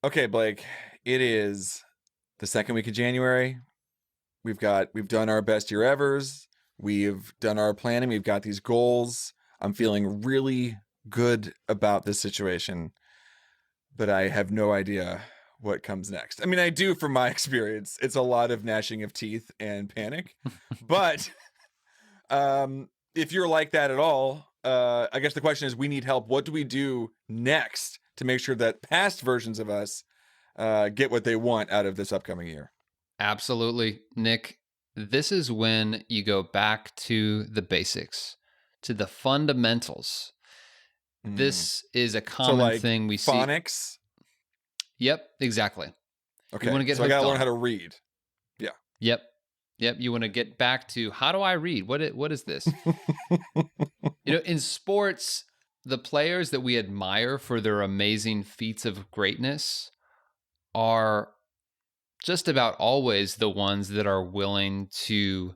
Okay, Blake, it is the second week of January. We've done our best year evers. We've done our planning. We've got these goals. I'm feeling really good about this situation, but I have no idea what comes next. I mean, I do from my experience. It's a lot of gnashing of teeth and panic. But if you're like that at all, I guess the question is we need help. What do we do next to make sure that past versions of us get what they want out of this upcoming year? Absolutely. Nick, this is when you go back to the basics, to the fundamentals. Mm. This is a So common like thing we see. phonics. Yep, exactly. You want Okay. to get So I got hooked to learn on how it. to read. Yeah. Yep. Yep. You want to get back to how do I read? What is this? In sports, the players that we admire for their amazing feats of greatness are just about always the ones that are willing to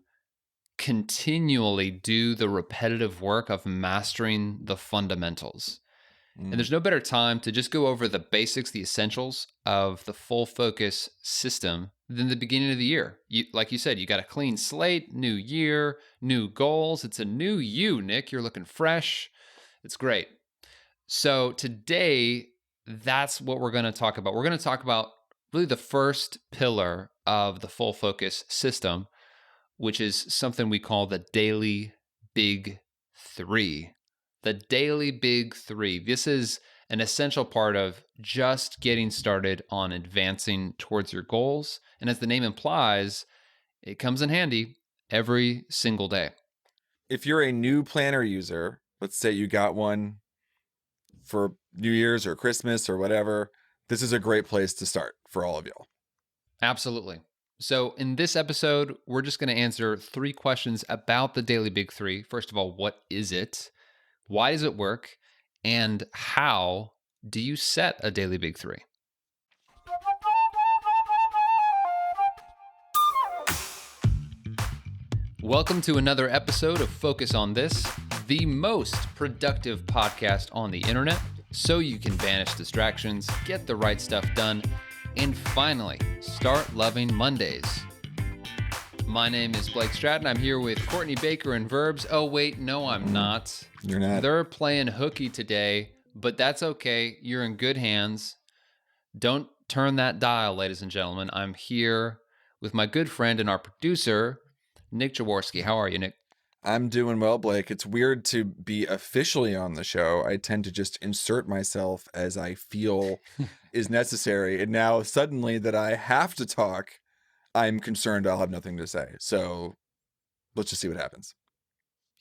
continually do the repetitive work of mastering the fundamentals. And Mm. there's no better time to just go over the basics, the essentials of the full focus system than the beginning of the year. Like you said, you got a clean slate, new year, new goals. It's a new you, Nick. You're looking fresh. It's great. So today, that's what we're going to talk about. We're going to talk about really the first pillar of the full focus system, which is something we call the daily big three. The daily big three. This is an essential part of just getting started on advancing towards your goals. And as the name implies, it comes in handy every single day. If you're a new planner user, let's say you got one for New Year's or Christmas or whatever, this is a great place to start for all of y'all. Absolutely. So, in this episode, we're just going to answer 3 questions about the daily big three. First of all, what is it? Why does it work? And how do you set a daily big three? Welcome to another episode of Focus on This, the most productive podcast on the internet, so you can banish distractions, get the right stuff done, and finally start loving Mondays. My name is Blake Stratton. I'm here with Courtney Baker and Verbs. Oh, wait, no, I'm not. You're not. They're playing hooky today, but that's okay. You're in good hands. Don't turn that dial, ladies and gentlemen. I'm here with my good friend and our producer, Nick Jaworski. How are you, Nick? I'm doing well, Blake. It's weird to be officially on the show. I tend to just insert myself as I feel is necessary. And now suddenly that I have to talk, I'm concerned I'll have nothing to say. So let's just see what happens.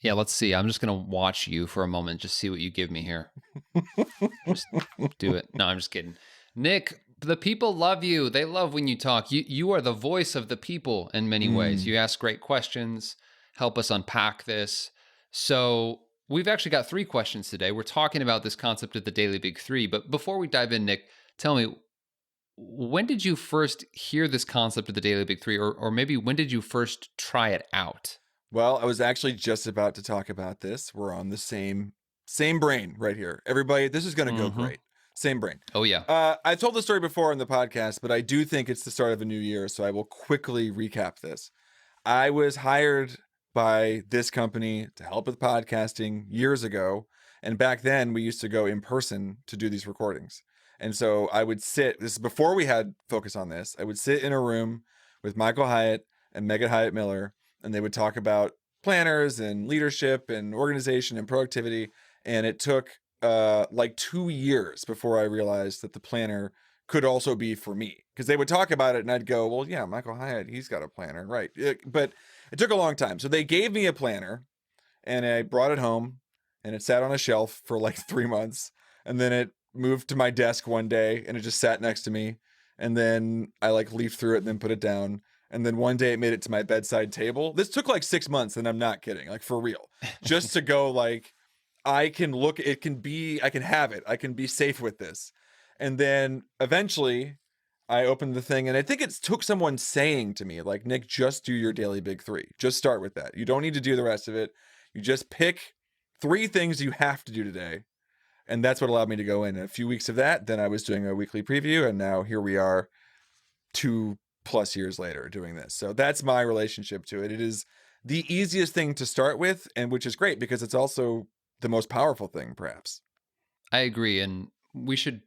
Yeah, let's see. I'm just going to watch you for a moment, just see what you give me here. Just do it. No, I'm just kidding. Nick, the people love you. They love when you talk. You are the voice of the people in many ways. You ask great questions, help us unpack this. So we've actually got 3 questions today. We're talking about this concept of the daily big three. But before we dive in, Nick, tell me, when did you first hear this concept of the daily big three? Or maybe when did you first try it out? Well, I was actually just about to talk about this. We're on the same brain right here. Everybody, this is going to go great. Same brain. Oh, yeah. I've told the story before on the podcast, but I do think it's the start of a new year, so I will quickly recap this. I was hired by this company to help with podcasting years ago, and back then we used to go in person to do these recordings. And so I would sit, this is before we had Focus on This, I would sit in a room with Michael Hyatt and Megan Hyatt Miller, and they would talk about planners and leadership and organization and productivity. And it took like 2 years before I realized that the planner could also be for me, because they would talk about it and I'd go, well, yeah, Michael Hyatt, he's got a planner, right? But it took a long time. So they gave me a planner and I brought it home and it sat on a shelf for like 3 months. And then it moved to my desk one day and it just sat next to me. And then I like leafed through it and then put it down. And then one day it made it to my bedside table. This took like 6 months, and I'm not kidding, like for real, just to go like, I can look, it can be, I can have it. I can be safe with this. And then eventually I opened the thing and I think it took someone saying to me, like, Nick, just do your daily big three. Just start with that. You don't need to do the rest of it. You just pick 3 things you have to do today. And that's what allowed me to go in. A few weeks of that, then I was doing a weekly preview, and now here we are 2+ years later doing this. So that's my relationship to it. It is the easiest thing to start with, and which is great because it's also the most powerful thing, perhaps. I agree. And we should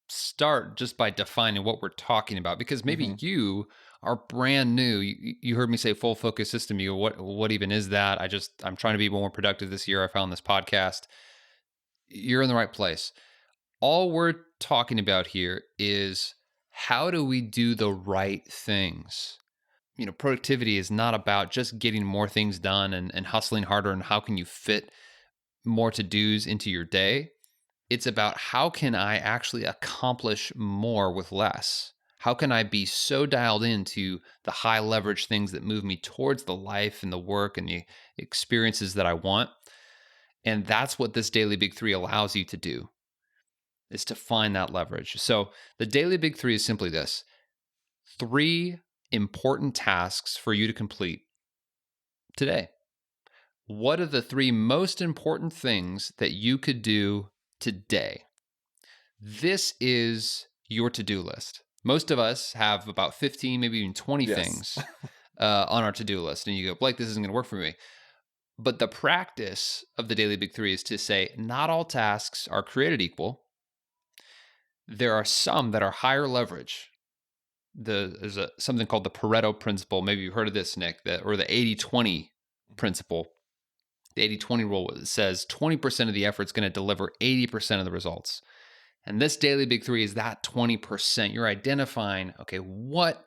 start just by defining what we're talking about, because maybe you are brand new. You heard me say full focus system. You go, what even is that? I'm trying to be more productive this year. I found this podcast. You're in the right place. All we're talking about here is, how do we do the right things? Productivity is not about just getting more things done and hustling harder, and how can you fit more to-dos into your day. It's about, how can I actually accomplish more with less? How can I be so dialed into the high leverage things that move me towards the life and the work and the experiences that I want? And that's what this Daily Big Three allows you to do, is to find that leverage. So the Daily Big Three is simply this: 3 important tasks for you to complete today. What are the 3 most important things that you could do today? This is your to-do list. Most of us have about 15, maybe even 20 things on our to-do list. And you go, Blake, this isn't going to work for me. But the practice of the Daily Big Three is to say, not all tasks are created equal. There are some that are higher leverage. There's something called the Pareto principle. Maybe you've heard of this, Nick, or the 80-20 principle. The 80-20 rule says 20% of the effort is going to deliver 80% of the results. And this Daily Big Three is that 20%. You're identifying, okay, what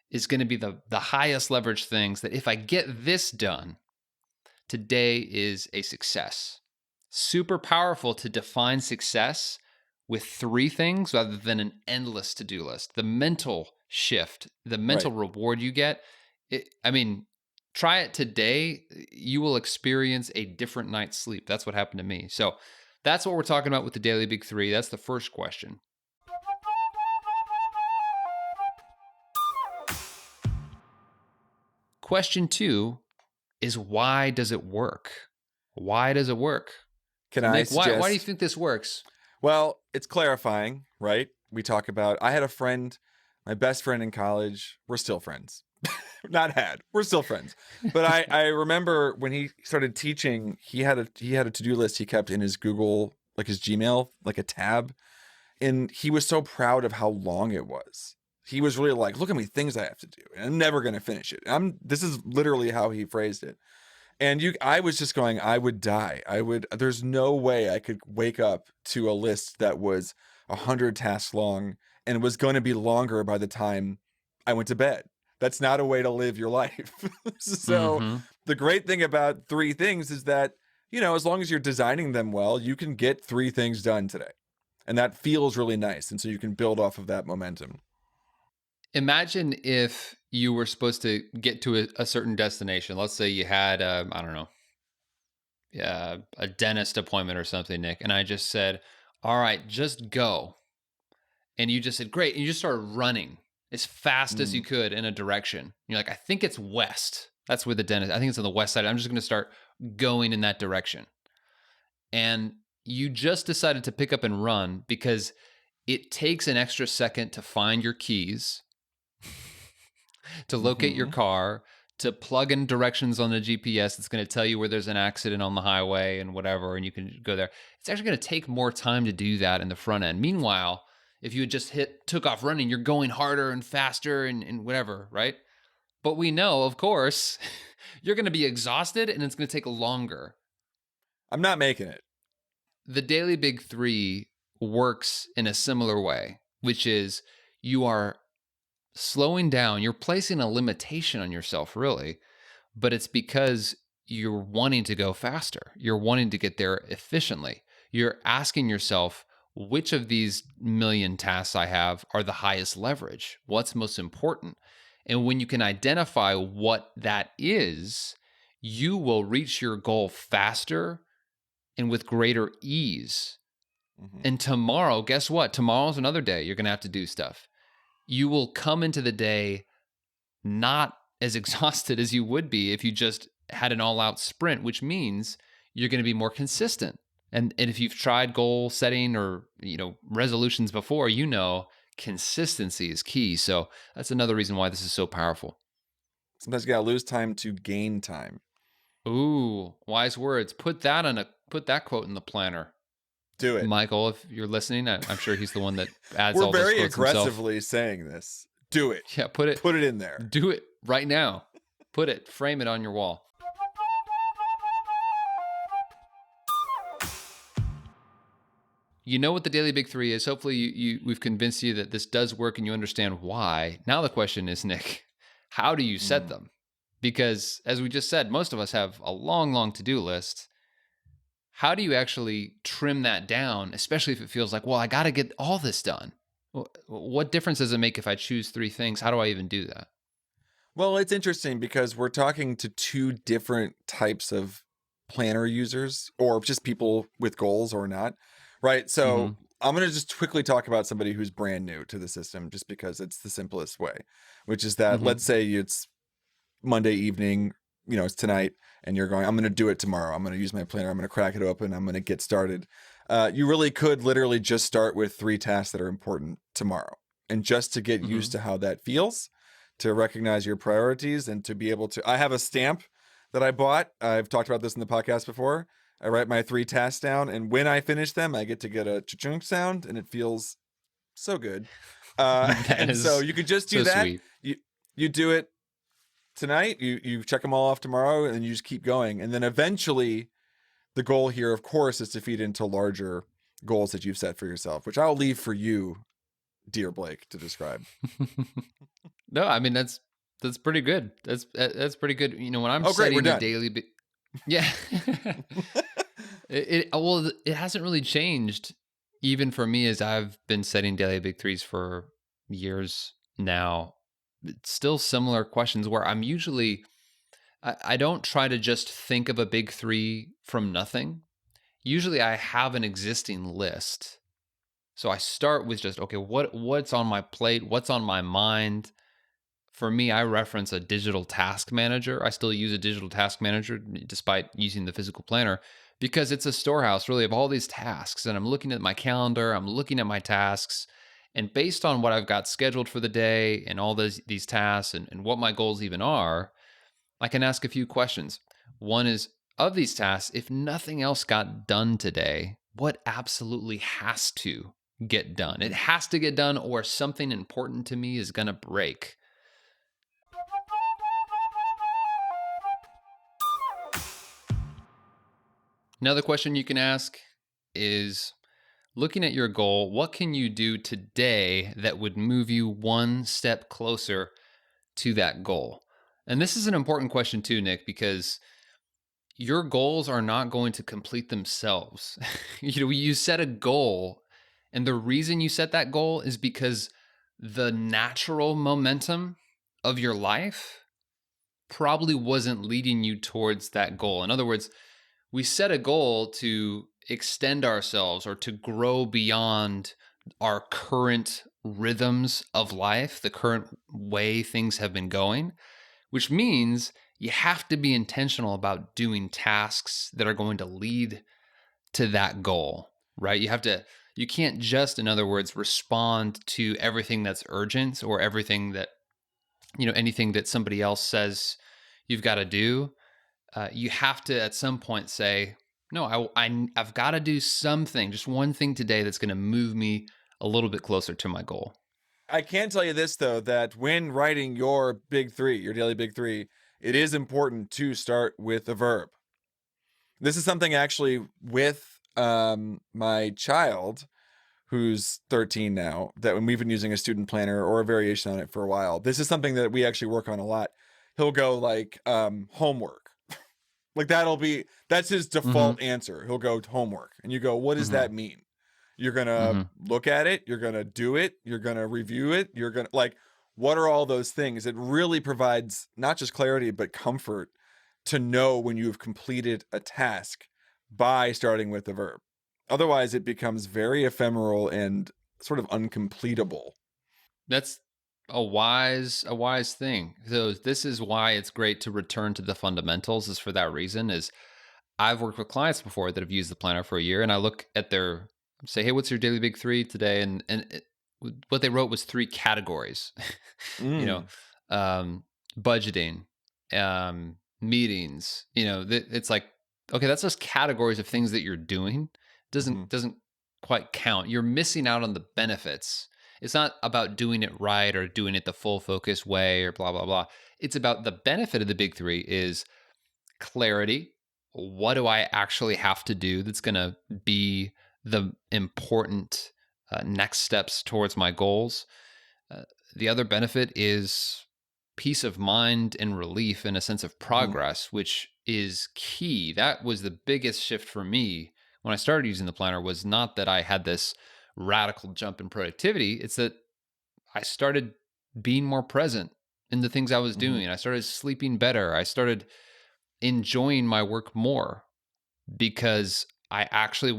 is going to be the highest leverage things that if I get this done, today is a success. Super powerful to define success with 3 things rather than an endless to-do list. The mental shift, the mental reward you get, try it today. You will experience a different night's sleep. That's what happened to me. So that's what we're talking about with the Daily Big Three. That's the first question. Question 2 is, why does it work? Why does it work? Can I Nick, suggest... why do you think this works? Well, it's clarifying, right? We talk about, I had a friend, my best friend in college. We're still friends. We're still friends. But I remember when he started teaching, he had a to-do list he kept in his Google, like his Gmail, like a tab. And he was so proud of how long it was. He was really like, look how many things I have to do, and I'm never going to finish it. This is literally how he phrased it. And I was just going, I would die. There's no way I could wake up to a list that was 100 tasks long and was going to be longer by the time I went to bed. That's not a way to live your life. So the great thing about 3 things is that, as long as you're designing them well, you can get 3 things done today. And that feels really nice. And so you can build off of that momentum. Imagine if you were supposed to get to a certain destination. Let's say you had, a dentist appointment or something, Nick. And I just said, all right, just go. And you just said, great. And you just started running as fast as you could in a direction. And you're like, I think it's west. That's where the dentist, I think it's on the west side. I'm just going to start going in that direction. And you just decided to pick up and run because it takes an extra second to find your keys, to locate your car, to plug in directions on the GPS. It's going to tell you where there's an accident on the highway and whatever, and you can go there. It's actually going to take more time to do that in the front end. Meanwhile, if you had just took off running, you're going harder and faster and whatever, right? But we know, of course, you're going to be exhausted and it's going to take longer. I'm not making it. The Daily Big Three works in a similar way, which is you are slowing down. You're placing a limitation on yourself, really, but it's because you're wanting to go faster. You're wanting to get there efficiently. You're asking yourself, which of these million tasks I have are the highest leverage? What's most important? And when you can identify what that is, you will reach your goal faster and with greater ease. And tomorrow, guess what? Tomorrow's another day. You're going to have to do stuff. You will come into the day not as exhausted as you would be if you just had an all-out sprint, which means you're going to be more consistent. And if you've tried goal setting or, resolutions before, consistency is key. So that's another reason why this is so powerful. Sometimes you gotta lose time to gain time. Ooh, wise words. Put that quote in the planner. Do it. Michael, if you're listening, I'm sure he's the one that adds We're all those very quotes himself. aggressively saying this. Do it. Yeah, put it in there. Do it right now. Frame it on your wall. You know what the daily big three is. Hopefully we've convinced you that this does work and you understand why. Now the question is, Nick, how do you set them? Because as we just said, most of us have a long, long to-do list. How do you actually trim that down, especially if it feels like, well, I got to get all this done? What difference does it make if I choose 3 things? How do I even do that? Well, it's interesting because we're talking to 2 different types of planner users, or just people with goals or not, right? So I'm going to just quickly talk about somebody who's brand new to the system, just because it's the simplest way, which is that let's say it's Monday evening, it's tonight, and you're going, I'm going to do it tomorrow. I'm going to use my planner. I'm going to crack it open. I'm going to get started. You really could literally just start with 3 tasks that are important tomorrow. And just to get used to how that feels, to recognize your priorities, and to be able to, I have a stamp that I bought. I've talked about this in the podcast before. I write my 3 tasks down, and when I finish them, I get to get a cha-chunk sound, and it feels so good. And so you could just do so that. Sweet. You do it tonight, you check them all off tomorrow, and you just keep going. And then eventually the goal here, of course, is to feed into larger goals that you've set for yourself, which I'll leave for you, dear Blake, to describe. No, I mean, that's pretty good. That's pretty good. When I'm setting a daily yeah. It hasn't really changed even for me, as I've been setting daily big threes for years now. It's still similar questions where I'm usually, I don't try to just think of a big 3 from nothing. Usually I have an existing list. So I start with just, okay, what's on my plate? What's on my mind? For me, I reference a digital task manager. I still use a digital task manager despite using the physical planner, because it's a storehouse really of all these tasks. And I'm looking at my calendar, I'm looking at my tasks, and based on what I've got scheduled for the day and all these tasks and what my goals even are, I can ask a few questions. One is, of these tasks, if nothing else got done today, what absolutely has to get done? It has to get done, or something important to me is going to break. Another question you can ask is, looking at your goal, what can you do today that would move you one step closer to that goal? And this is an important question too, Nick, because your goals are not going to complete themselves. You set a goal, and the reason you set that goal is because the natural momentum of your life probably wasn't leading you towards that goal. In other words, we set a goal to extend ourselves or to grow beyond our current rhythms of life, the current way things have been going, which means you have to be intentional about doing tasks that are going to lead to that goal, right? You can't just, in other words, respond to everything that's urgent or everything that, anything that somebody else says you've got to do. You have to at some point say, no, I've got to do something, just one thing today that's going to move me a little bit closer to my goal. I can tell you this, though, that when writing your big 3, your daily big 3, it is important to start with a verb. This is something actually with my child, who's 13 now, that when we've been using a student planner or a variation on it for a while, this is something that we actually work on a lot. He'll go like homework. Like that's his default answer. He'll go homework. And you go, what does that mean? You're going to look at it. You're going to do it. You're going to review it. You're going to what are all those things? It really provides not just clarity, but comfort to know when you've completed a task by starting with the verb. Otherwise, it becomes very ephemeral and sort of uncompletable. That's a wise thing. So this is why it's great to return to the fundamentals, is for that reason. Is I've worked with clients before that have used the planner for a year, and I look at say, hey, what's your daily big three today? And what they wrote was 3 categories, you know, budgeting, meetings, it's like, okay, that's just categories of things that you're doing. Doesn't quite count. You're missing out on the benefits. It's not about doing it right or doing it the full focus way or blah, blah, blah. It's about the benefit of the big 3 is clarity. What do I actually have to do that's going to be the important next steps towards my goals? The other benefit is peace of mind and relief and a sense of progress, which is key. That was the biggest shift for me when I started using the planner, was not that I had this radical jump in productivity. It's that I started being more present in the things I was doing. I started sleeping better. I started enjoying my work more because I actually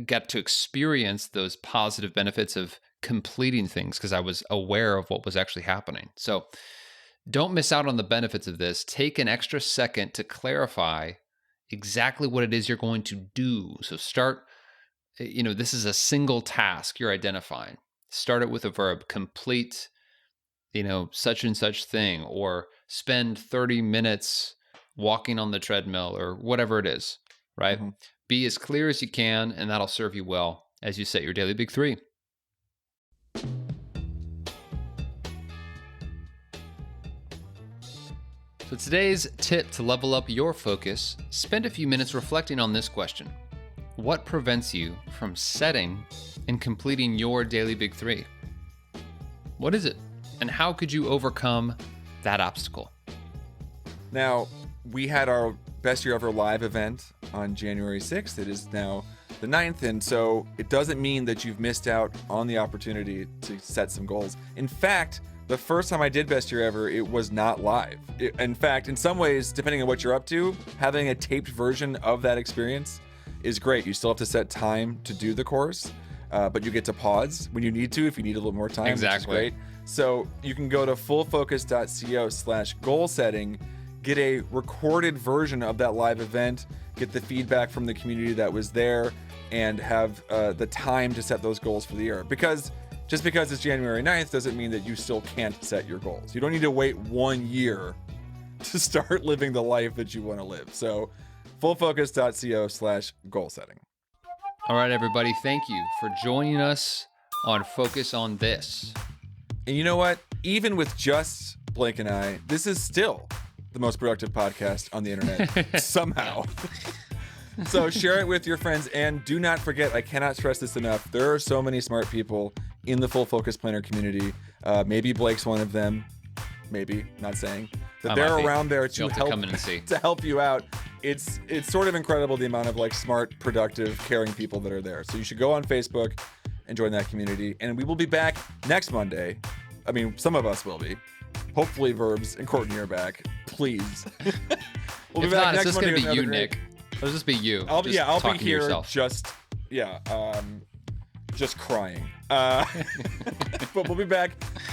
got to experience those positive benefits of completing things because I was aware of what was actually happening. So don't miss out on the benefits of this. Take an extra second to clarify exactly what it is you're going to do. So start, this is a single task you're identifying. Start it with a verb, complete, such and such thing, or spend 30 minutes walking on the treadmill or whatever it is, right? Be as clear as you can, and that'll serve you well as you set your daily big 3. So today's tip to level up your focus, spend a few minutes reflecting on this question. What prevents you from setting and completing your daily big 3? What is it? And how could you overcome that obstacle? Now, we had our Best Year Ever live event on January 6th. It is now the 9th, and so it doesn't mean that you've missed out on the opportunity to set some goals. In fact, the first time I did Best Year Ever, it was not live. In fact, in some ways, depending on what you're up to, having a taped version of that experience is great. You still have to set time to do the course, but you get to pause when you need to if you need a little more time, Exactly. which is great. So you can go to fullfocus.co/goal setting, get a recorded version of that live event, get the feedback from the community that was there, and have the time to set those goals for the year. Because just because it's January 9th doesn't mean that you still can't set your goals. You don't need to wait 1 year to start living the life that you want to live. So fullfocus.co/goal setting. All right, everybody. Thank you for joining us on Focus on This. And you know what? Even with just Blake and I, this is still the most productive podcast on the internet somehow. So share it with your friends, and do not forget, I cannot stress this enough, there are so many smart people in the Full Focus Planner community. Maybe Blake's one of them. Maybe, not saying. That they're around there to help, come in and see. to help you out. It's sort of incredible the amount of smart, productive, caring people that are there. So you should go on Facebook and join that community. And we will be back next Monday. I mean, some of us will be. Hopefully Verbs and Courtney are back. Please. We'll be back next Monday. It's just going to be you, Nick. It'll just be you. I'll be here just crying. But we'll be back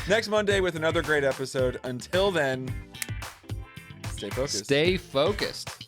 next Monday with another great episode. Until then, stay focused. Stay focused.